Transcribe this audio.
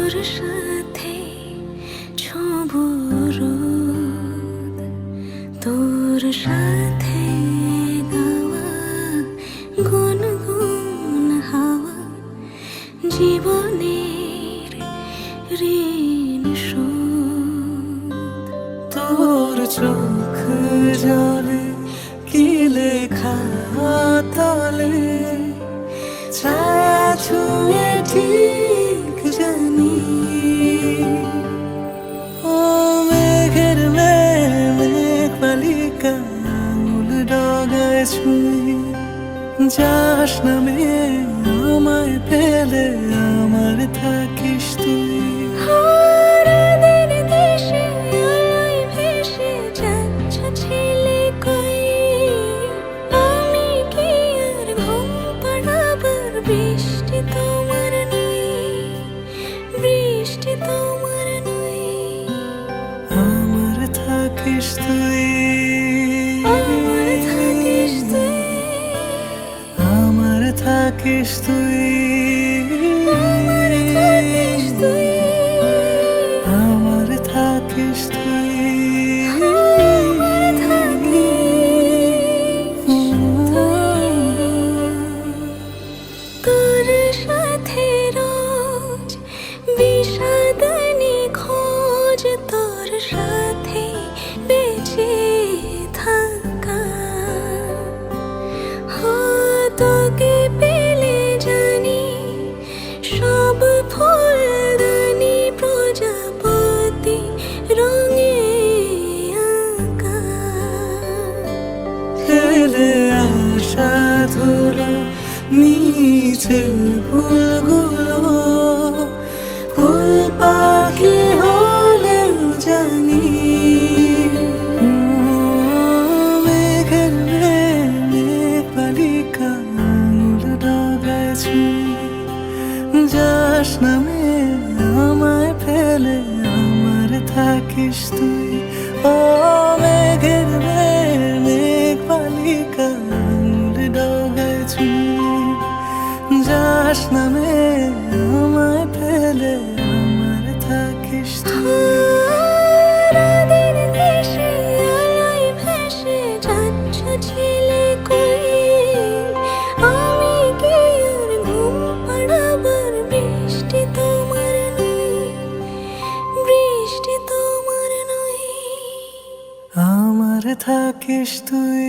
তোর সাথে ছবু রোদ, তোর সাথে গাওয়া গুনগুন হাওয়া, জীবনের ঋণ শোধ। তোর চোখ জলে কি লেখা তলে, ছায়া ছুঁয়ে ঠিক জানি। ও মেঘের মেঘ বালিকা আঙুল ডগায় ছুঁয়ে, যাস নামে আমায় পেলে আমার থাকিস তুই। বৃষ্টি তোমার নই, বৃষ্টি তোমার নই, আমার থাকিস তুই, আমার থাকিস তুই, আমার থাকিস তুই, আমার থাকিস তুই, আমার থাকিস তুই, আমার থাকিস তুই। তোর সাথে রোজ বিষাদ নিখোঁজ, তোর সাথে বেঁচে থাকা। তোকে পেলে জানি সব ফুলদানি প্রজাপতি রঙে আঁকা। ফেলে আসা ধুলো নিচে ফুলগুলো, ফুল পাখি হলেও জানি। মেঘের মেঘ বালিকা আঙুল ডগায় ছুঁয়ে, যাস নামে আমায় ফেলে আমার থাকিস তুই। ও মেঘের মেঘ বালিকা আঙুল ডগায় ছুঁয়ে, যাস নামে আমায় ফেলে আমার থাকিস তুই। রাতের দেশে আলোয় ভেসে যাচ্ছ ছেলে কই, আমি কি আর ঘুম পাড়াবার বৃষ্টি তোমার নই, বৃষ্টি তোমার নই, আমার থাকিস তুই।